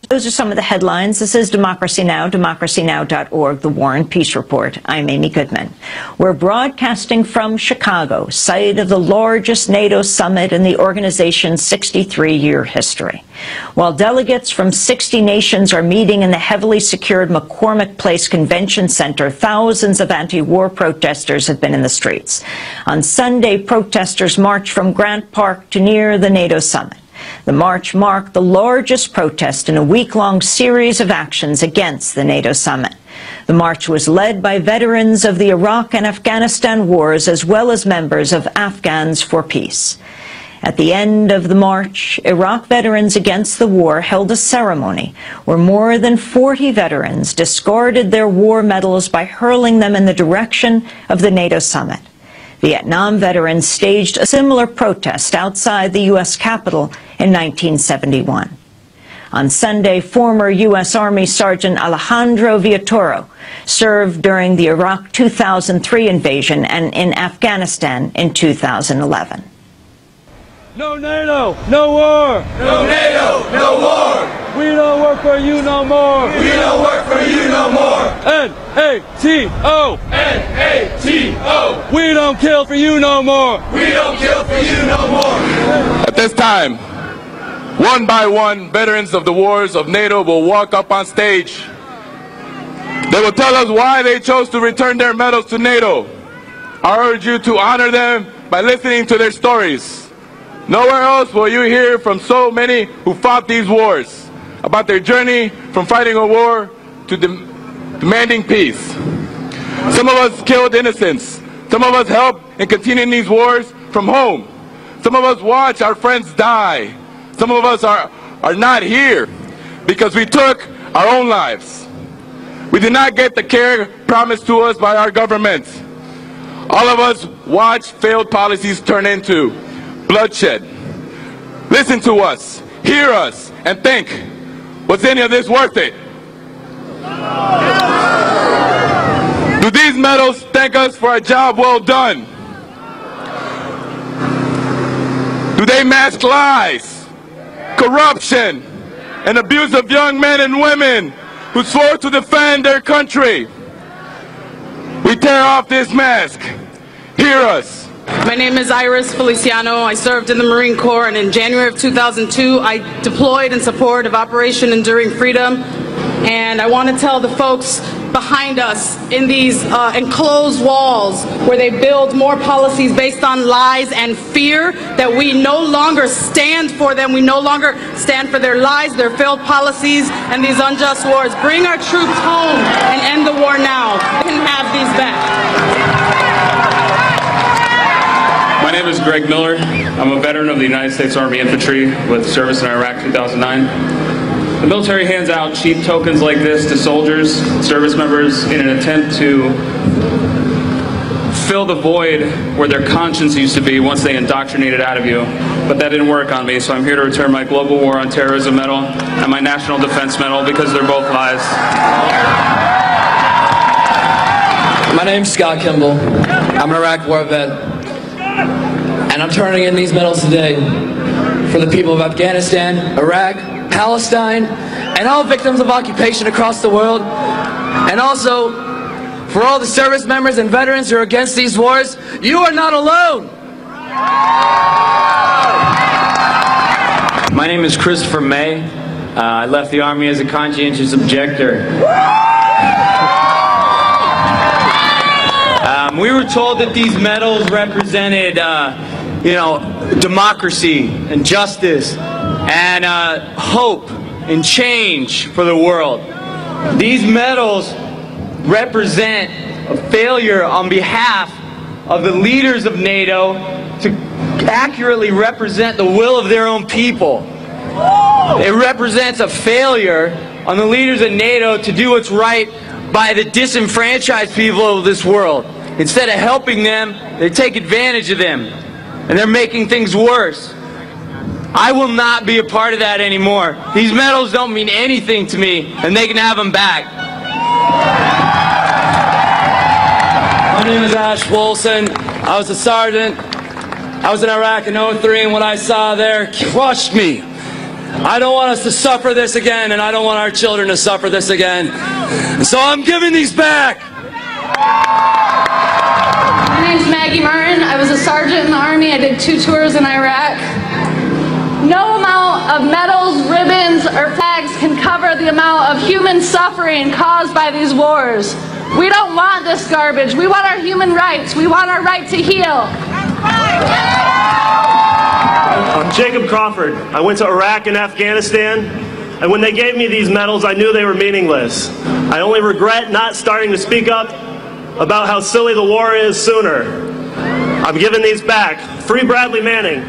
Those are some of the headlines. This is Democracy Now!, democracynow.org, The War and Peace Report. I'm Amy Goodman. We're broadcasting from Chicago, site of the largest NATO summit in the organization's 63-year history. While delegates from 60 nations are meeting in the heavily secured McCormick Place Convention Center, thousands of anti-war protesters have been in the streets. On Sunday, protesters marched from Grant Park to near the NATO summit. The march marked the largest protest in a week-long series of actions against the NATO summit. The march was led by veterans of the Iraq and Afghanistan wars, as well as members of Afghans for Peace. At the end of the march, Iraq Veterans Against the War held a ceremony where more than 40 veterans discarded their war medals by hurling them in the direction of the NATO summit. Vietnam veterans staged a similar protest outside the U.S. Capitol in 1971. On Sunday, former U.S. Army Sergeant Alejandro Villatoro served during the Iraq 2003 invasion and in Afghanistan in 2011. No NATO, no war! No NATO, no war! We don't work for you no more! We don't work for you no more! N-A-T-O! N-A-T-O! We don't kill for you no more! We don't kill for you no more! At this time, one by one, veterans of the wars of NATO will walk up on stage. They will tell us why they chose to return their medals to NATO. I urge you to honor them by listening to their stories. Nowhere else will you hear from so many who fought these wars, about their journey from fighting a war to demanding peace. Some of us killed innocents. Some of us helped in continuing these wars from home. Some of us watched our friends die. Some of us are not here because we took our own lives. We did not get the care promised to us by our government. All of us watched failed policies turn into bloodshed. Listen to us, hear us, and think, was any of this worth it? Do these medals thank us for a job well done? Do they mask lies, corruption, and abuse of young men and women who swore to defend their country? We tear off this mask. Hear us. My name is Iris Feliciano. I served in the Marine Corps, and in January of 2002, I deployed in support of Operation Enduring Freedom. And I want to tell the folks behind us in these enclosed walls where they build more policies based on lies and fear that we no longer stand for them. We no longer stand for their lies, their failed policies, and these unjust wars. Bring our troops home and end the war now. We can have these back. My name is Greg Miller. I'm a veteran of the United States Army Infantry with service in Iraq 2009. The military hands out cheap tokens like this to soldiers, service members, in an attempt to fill the void where their conscience used to be once they indoctrinate it out of you. But that didn't work on me, so I'm here to return my Global War on Terrorism medal and my National Defense medal because they're both lies. My name's Scott Kimball. I'm an Iraq war vet. And I'm turning in these medals today for the people of Afghanistan, Iraq, Palestine, and all victims of occupation across the world. And also for all the service members and veterans who are against these wars. You are not alone. My name is Christopher May. I left the Army as a conscientious objector. We were told that these medals represented, democracy and justice and hope and change for the world. These medals represent a failure on behalf of the leaders of NATO to accurately represent the will of their own people. It represents a failure on the leaders of NATO to do what's right by the disenfranchised people of this world. Instead of helping them, they take advantage of them, and they're making things worse. I will not be a part of that anymore. These medals don't mean anything to me, and they can have them back. My name is Ash Wolson. I was a sergeant. I was in Iraq in '03, and what I saw there crushed me. I don't want us to suffer this again, and I don't want our children to suffer this again. So I'm giving these back. My name's Maggie Martin. I was a sergeant in the Army. I did 2 tours in Iraq. No amount of medals, ribbons, or flags can cover the amount of human suffering caused by these wars. We don't want this garbage. We want our human rights. We want our right to heal. I'm Jacob Crawford. I went to Iraq and Afghanistan, and when they gave me these medals, I knew they were meaningless. I only regret not starting to speak up about how silly the war is sooner. I'm giving these back. Free Bradley Manning.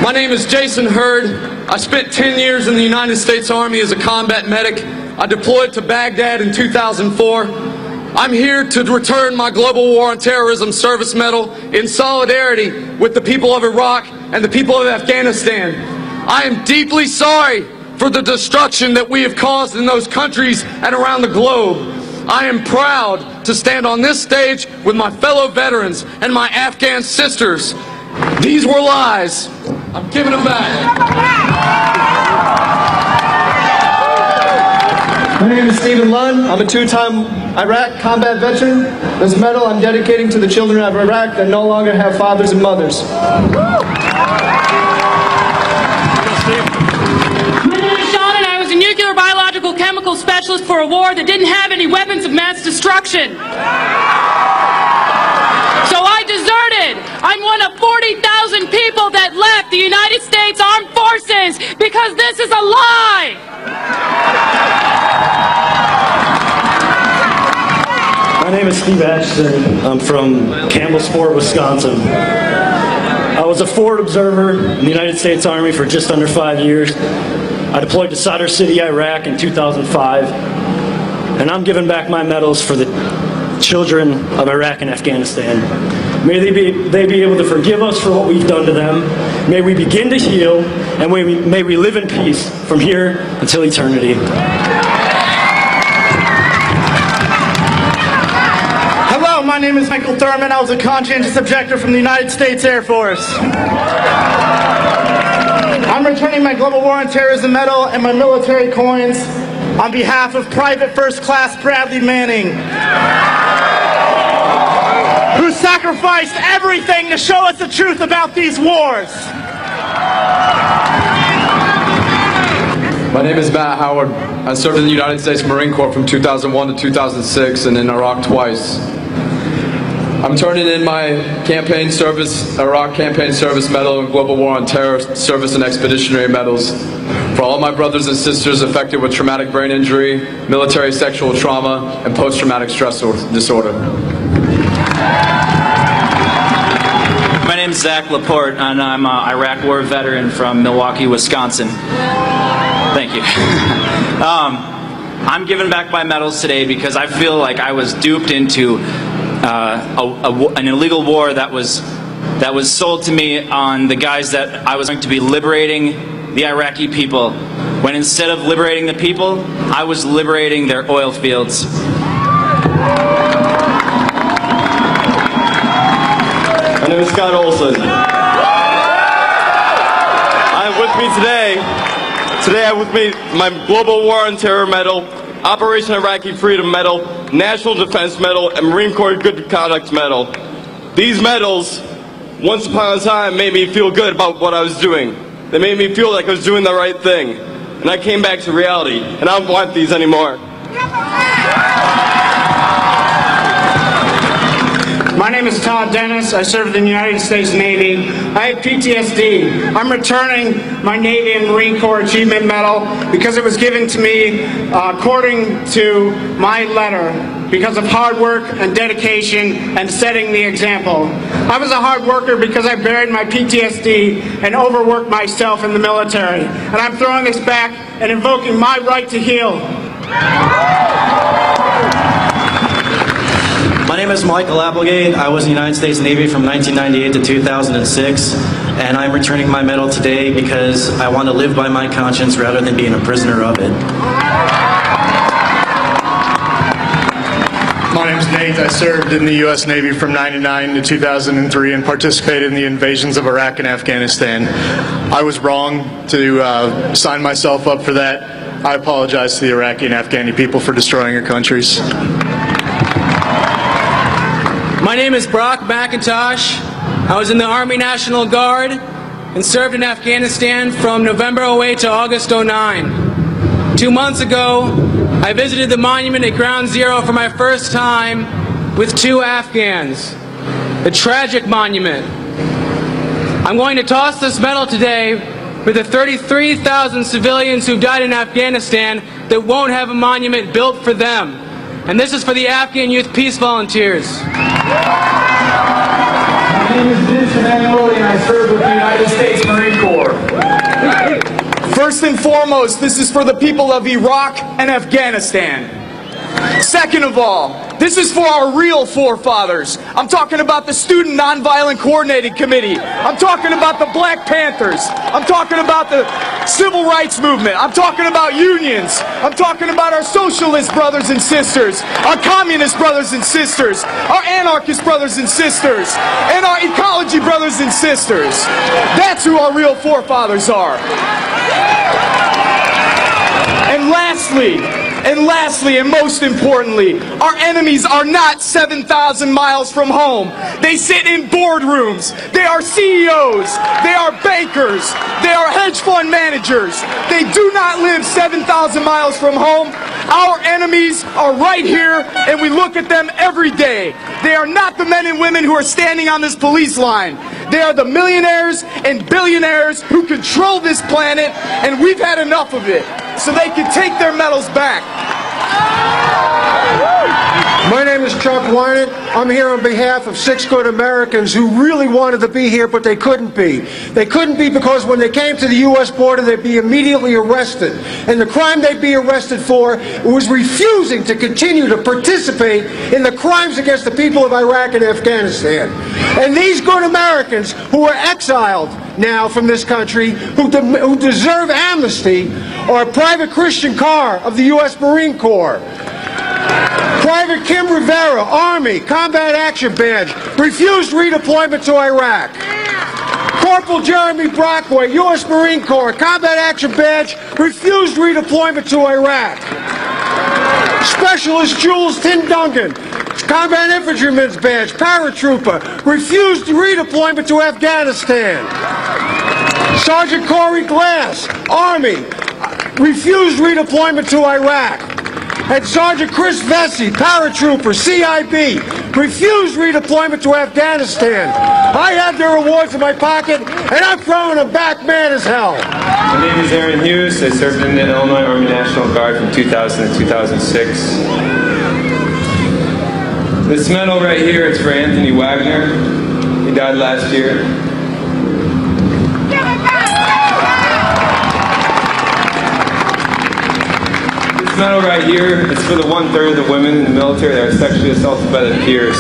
My name is Jason Hurd. I spent 10 years in the United States Army as a combat medic. I deployed to Baghdad in 2004. I'm here to return my Global War on Terrorism Service Medal in solidarity with the people of Iraq and the people of Afghanistan. I am deeply sorry for the destruction that we have caused in those countries and around the globe. I am proud to stand on this stage with my fellow veterans and my Afghan sisters. These were lies. I'm giving them back. My name is Stephen Lund. I'm a 2-time Iraq combat veteran. This medal I'm dedicating to the children of Iraq that no longer have fathers and mothers. My name is Sean, and I was a nuclear biological chemical specialist for a war that didn't have any weapons of mass destruction. So I deserted. I'm one of 40,000 people that left the United States Armed Forces because this is a lie. My name is Steve Ashton. I'm from Campbellsport, Wisconsin. I was a forward observer in the United States Army for just under 5 years. I deployed to Sadr City, Iraq in 2005. And I'm giving back my medals for the children of Iraq and Afghanistan. May they be able to forgive us for what we've done to them. May we begin to heal, and may we live in peace from here until eternity. Hello, my name is Michael Thurman. I was a conscientious objector from the United States Air Force. I'm returning my Global War on Terrorism medal and my military coins on behalf of Private First Class Bradley Manning, who sacrificed everything to show us the truth about these wars. My name is Matt Howard. I served in the United States Marine Corps from 2001 to 2006 and in Iraq twice. I'm turning in my campaign service, Iraq Campaign Service Medal and Global War on Terror Service and Expeditionary Medals for all my brothers and sisters affected with traumatic brain injury, military sexual trauma, and post-traumatic stress disorder. My name is Zach Laporte, and I'm an Iraq War veteran from Milwaukee, Wisconsin. Thank you. I'm giving back my medals today because I feel like I was duped into an illegal war that was sold to me on the guise that I was going to be liberating the Iraqi people, when instead of liberating the people, I was liberating their oil fields. My name is Scott Olson. I have with me today I have with me my Global War on Terror Medal, Operation Iraqi Freedom Medal, National Defense Medal, and Marine Corps Good Conduct Medal. These medals, once upon a time, made me feel good about what I was doing. They made me feel like I was doing the right thing. And I came back to reality, and I don't want these anymore. My name is Todd Dennis. I served in the United States Navy. I have PTSD. I'm returning my Navy and Marine Corps Achievement Medal because it was given to me according to my letter, because of hard work and dedication and setting the example. I was a hard worker because I buried my PTSD and overworked myself in the military. And I'm throwing this back and invoking my right to heal. My name is Michael Applegate. I was in the United States Navy from 1998 to 2006, and I'm returning my medal today because I want to live by my conscience rather than being a prisoner of it. My name's Nate. I served in the U.S. Navy from '99 to 2003 and participated in the invasions of Iraq and Afghanistan. I was wrong to sign myself up for that. I apologize to the Iraqi and Afghani people for destroying your countries. My name is Brock McIntosh. I was in the Army National Guard and served in Afghanistan from November 08 to August 09. 2 months ago, I visited the monument at Ground Zero for my first time with 2 Afghans. A tragic monument. I'm going to toss this medal today for the 33,000 civilians who died in Afghanistan that won't have a monument built for them. And this is for the Afghan Youth Peace Volunteers. My name is Vincent Emanuele and I serve with the United States Marine Corps. First and foremost, this is for the people of Iraq and Afghanistan. Second of all, this is for our real forefathers. I'm talking about the Student Nonviolent Coordinating Committee. I'm talking about the Black Panthers. I'm talking about the Civil Rights Movement. I'm talking about unions. I'm talking about our socialist brothers and sisters, our communist brothers and sisters, our anarchist brothers and sisters, and our ecology brothers and sisters. That's who our real forefathers are. And lastly, and most importantly, our enemies are not 7,000 miles from home. They sit in boardrooms. They are CEOs. They are bankers. They are hedge fund managers. They do not live 7,000 miles from home. Our enemies are right here, and we look at them every day. They are not the men and women who are standing on this police line. They are the millionaires and billionaires who control this planet, and we've had enough of it, so they can take their medals back. My name is Chuck Wynant. I'm here on behalf of 6 good Americans who really wanted to be here, but they couldn't be. They couldn't be because when they came to the U.S. border, they'd be immediately arrested. And the crime they'd be arrested for was refusing to continue to participate in the crimes against the people of Iraq and Afghanistan. And these good Americans who are exiled now from this country, who deserve amnesty, are Private Christian Carr of the U.S. Marine Corps, Private Kim Rivera, Army, Combat Action Badge, refused redeployment to Iraq. Corporal Jeremy Brockway, U.S. Marine Corps, Combat Action Badge, refused redeployment to Iraq. Specialist Jules Tindungan, Combat Infantryman's Badge, Paratrooper, refused redeployment to Afghanistan. Sergeant Corey Glass, Army, refused redeployment to Iraq. And Sergeant Chris Vesey, Paratrooper, CIB, refused redeployment to Afghanistan. I have their awards in my pocket, and I'm throwing them back mad as hell. My name is Aaron Hughes. I served in the Illinois Army National Guard from 2000 to 2006. This medal right here is for Anthony Wagner. He died last year. This medal right here is for the 1/3 of the women in the military that are sexually assaulted by their peers.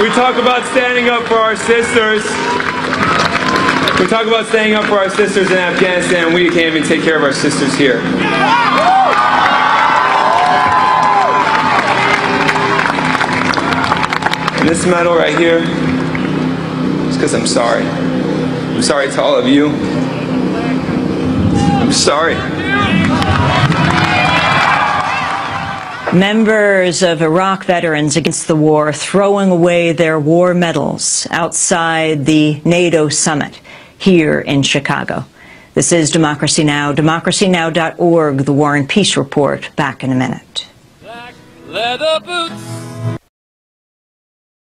We talk about standing up for our sisters. We talk about standing up for our sisters in Afghanistan, and we can't even take care of our sisters here. And this medal right here is because I'm sorry. I'm sorry to all of you. I'm sorry. Members of Iraq Veterans Against the War throwing away their war medals outside the NATO summit here in Chicago. This is Democracy Now!, democracynow.org, the War and Peace Report. Back in a minute. Black leather boots.